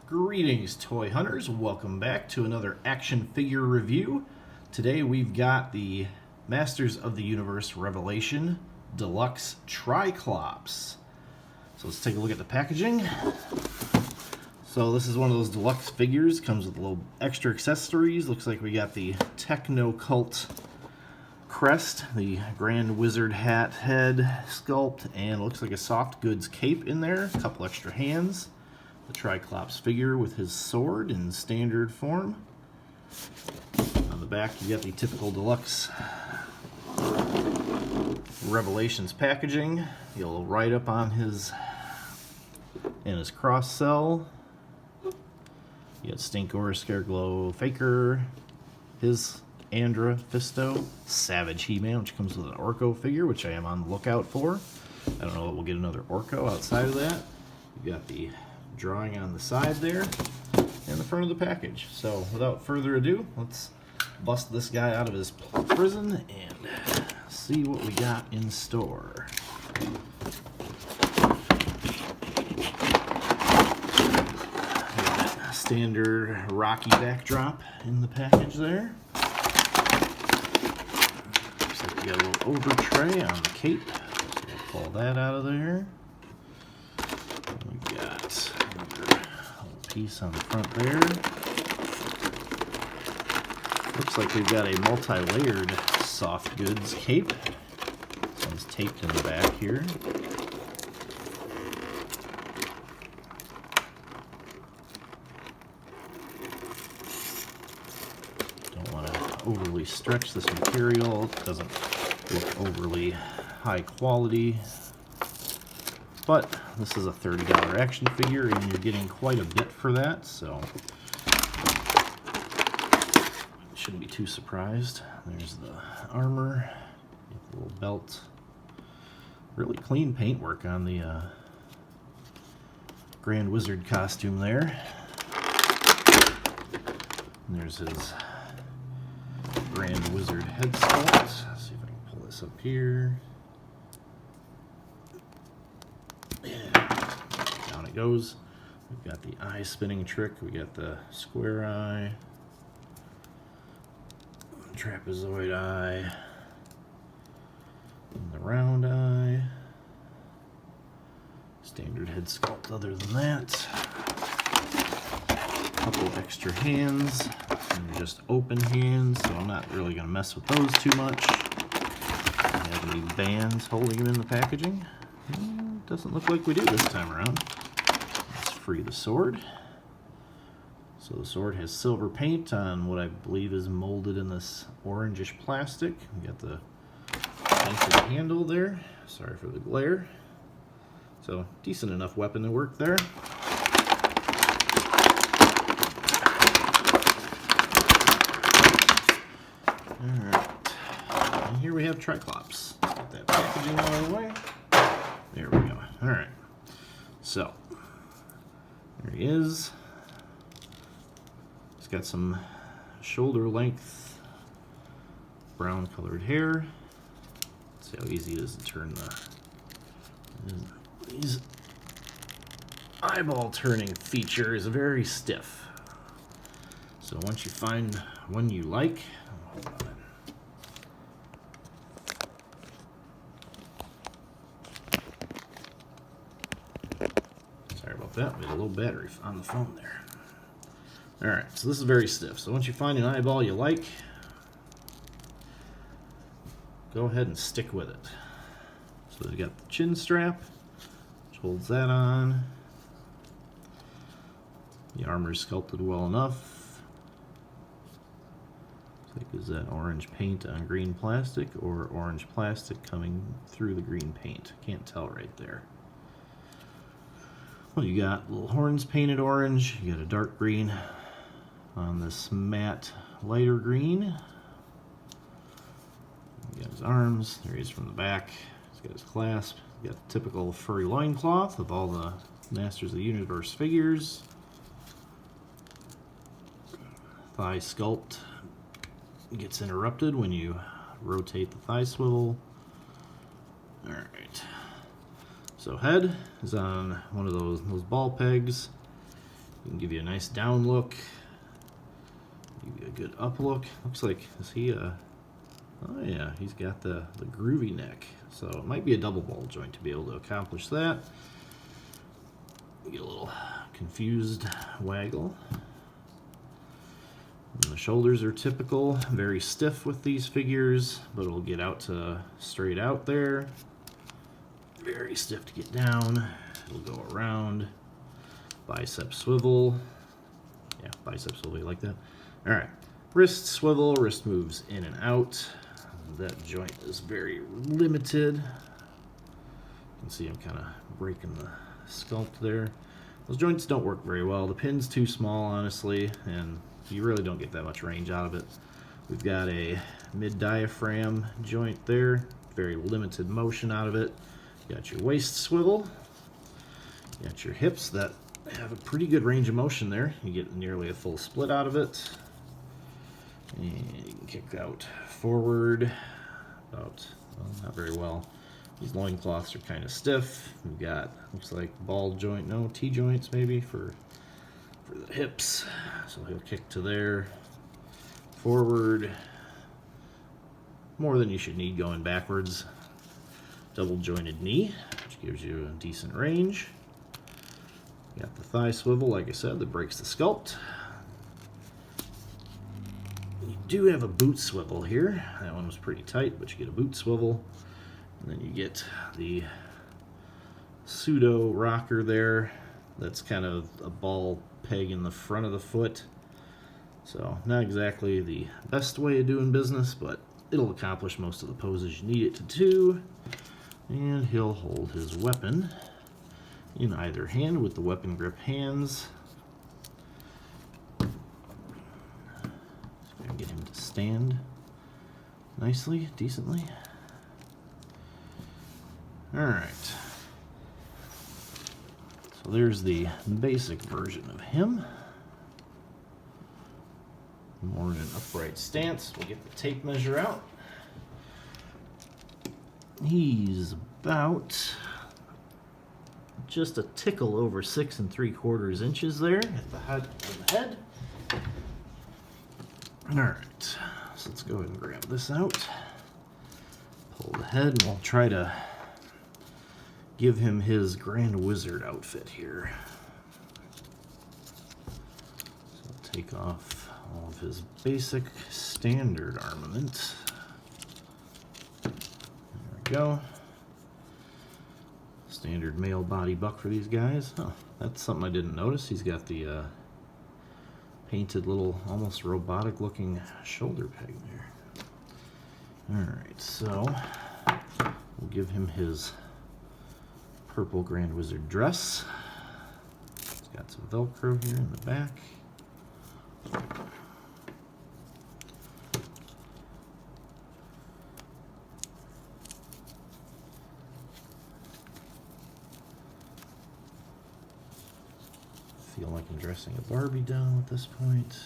Greetings, toy hunters. Welcome back to another action figure review. Today we've got the Masters of the Universe Revelation Deluxe Tri-Klops. So let's take a look at the packaging. So this is one of those deluxe figures, comes with a little extra accessories. Looks like we got the Techno Cult crest, the Grand Wizard hat head sculpt, and looks like a soft goods cape in there, a couple extra hands. The Tri-Klops figure with his sword in standard form. On the back you got the typical deluxe Revelations packaging. You'll write up on his cross cell. You got Stinkor, Scareglow, Faker, his Andra, Fisto, Savage He-Man, which comes with an Orko figure, which I am on the lookout for. I don't know if we'll get another Orko outside of that. You got the drawing on the side there and the front of the package. So without further ado, let's bust this guy out of his prison and see what we got in store. Standard Rocky backdrop in the package there. Looks like we got a little over tray on the cape. So we'll pull that out of there. We got another little piece on the front there. Looks like we've got a multi-layered soft goods cape. This one's taped in the back here. Overly stretch this material. It doesn't look overly high quality, but this is a $30 action figure and you're getting quite a bit for that, so shouldn't be too surprised. There's the armor, the little belt, really clean paintwork on the Grand Wizard costume there. And there's his Grand Wizard head sculpt. Let's see if I can pull this up here. And down it goes. We've got the eye spinning trick. We got the square eye, trapezoid eye, and the round eye. Standard head sculpt other than that. A couple extra hands. And just open hands, so I'm not really going to mess with those too much. We have any bands holding them in the packaging. Doesn't look like we do this time around. Let's free the sword. So the sword has silver paint on what I believe is molded in this orangish plastic. We got the painted handle there. Sorry for the glare. So decent enough weapon to work there. Alright, and here we have Tri-Klops. Get that packaging out of the way. There we go. Alright, so there he is. He's got some shoulder length brown colored hair. Let's see how easy it is to turn his eyeball turning feature is very stiff. So once you find one you like, hold on. Sorry about that, we had a little battery on the phone there. Alright, so this is very stiff. So once you find an eyeball you like, go ahead and stick with it. So we've got the chin strap, which holds that on. The armor is sculpted well enough. Is that orange paint on green plastic or orange plastic coming through the green paint? Can't tell right there. Well, you got little horns painted orange. You got a dark green on this matte lighter green. You got his arms. There he is from the back. He's got his clasp. You got the typical furry loincloth of all the Masters of the Universe figures. Thigh sculpt gets interrupted when you rotate the thigh swivel. Alright, so head is on one of those ball pegs. can give you a nice down look, give you a good up look. Looks like, is he oh yeah, he's got the groovy neck. So it might be a double ball joint to be able to accomplish that. You get a little confused waggle. And the shoulders are typical, very stiff with these figures, but it'll get out to straight out there. Very stiff to get down. It'll go around. Bicep swivel. Yeah, bicep swivel, you like that? All right, wrist swivel, wrist moves in and out. That joint is very limited. You can see I'm kind of breaking the sculpt there. Those joints don't work very well. The pin's too small, honestly, and you really don't get that much range out of it. We've got a mid-diaphragm joint there. Very limited motion out of it. You got your waist swivel. You got your hips that have a pretty good range of motion there. You get nearly a full split out of it. And you can kick out forward about, well, not very well. These loincloths are kind of stiff. We've got, looks like ball joint, no, T-joints maybe for the hips. So he'll kick to there, forward, more than you should need going backwards. Double jointed knee, which gives you a decent range. You got the thigh swivel, like I said, that breaks the sculpt. You do have a boot swivel here. That one was pretty tight, but you get a boot swivel. And then you get the pseudo rocker there. That's kind of a ball peg in the front of the foot. So not exactly the best way of doing business, but it'll accomplish most of the poses you need it to do. And he'll hold his weapon in either hand with the weapon grip hands. Get him to stand nicely, decently. All right. So there's the basic version of him. More in an upright stance. We'll get the tape measure out. He's about just a tickle over 6 3/4 inches there at the head of the head. All right, so let's go ahead and grab this out. Pull the head, and we'll try to give him his Grand Wizard outfit here. So I'll take off all of his basic standard armament. There we go. Standard male body buck for these guys. Oh, that's something I didn't notice. He's got the painted little, almost robotic looking shoulder peg there. Alright, so we'll give him his purple Grand Wizard dress. It's got some Velcro here in the back. Feel like I'm dressing a Barbie doll at this point.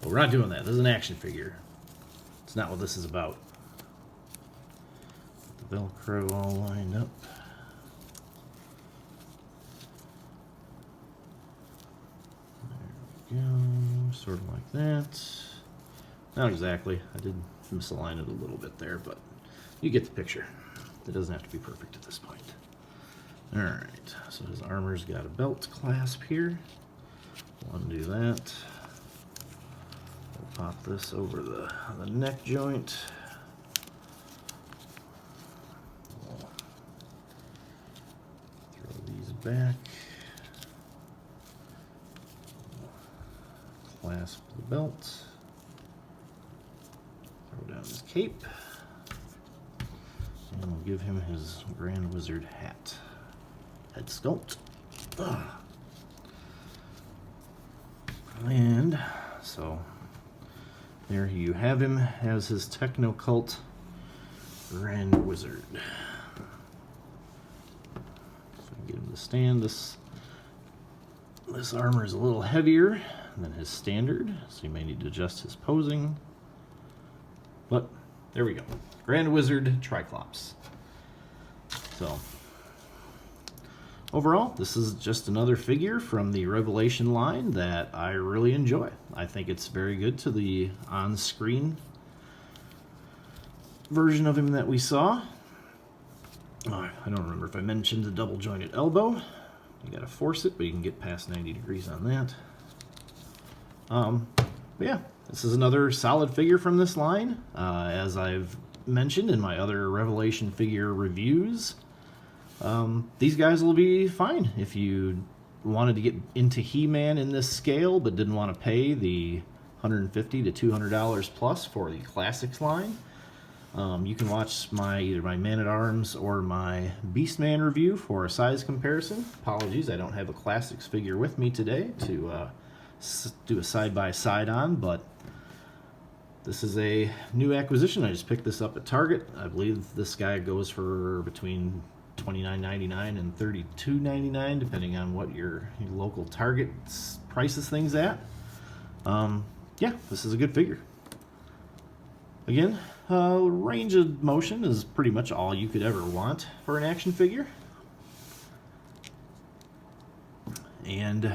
But we're not doing that. This is an action figure. It's not what this is about. The Velcro all lined up. There we go. Sort of like that. Not exactly. I did misalign it a little bit there, but you get the picture. It doesn't have to be perfect at this point. Alright, so his armor's got a belt clasp here. We'll undo that. We'll pop this over the neck joint. We'll throw these back. Clasp the belt. Throw down his cape. And we'll give him his Grand Wizard hat. Head sculpt. And so there you have him as his techno cult Grand Wizard. So get him to stand. This armor is a little heavier than his standard, so you may need to adjust his posing. But there we go. Grand Wizard Tri-Klops. So overall, this is just another figure from the Revelation line that I really enjoy. I think it's very good to the on-screen version of him that we saw. I don't remember if I mentioned the double jointed elbow. You gotta force it, but you can get past 90 degrees on that. But yeah, this is another solid figure from this line. As I've mentioned in my other Revelation figure reviews, these guys will be fine if you wanted to get into He-Man in this scale but didn't want to pay the $150 to $200 plus for the Classics line. You can watch either my Man-at-Arms or my Beastman review for a size comparison. Apologies, I don't have a Classics figure with me today to do a side-by-side on, but this is a new acquisition. I just picked this up at Target. I believe this guy goes for between $29.99 and $32.99, depending on what your local Target prices things at. Yeah, this is a good figure. Again, range of motion is pretty much all you could ever want for an action figure. And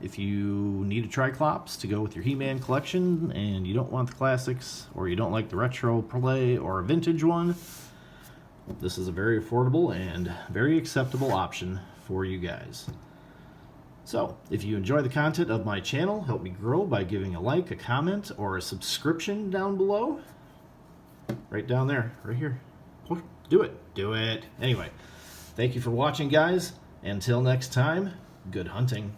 if you need a Tri-Klops to go with your He-Man collection and you don't want the classics, or you don't like the retro play or a vintage one, this is a very affordable and very acceptable option for you guys. So, if you enjoy the content of my channel, help me grow by giving a like, a comment, or a subscription down below. Right down there, right here. Do it. Do it. Anyway, thank you for watching, guys. Until next time, good hunting.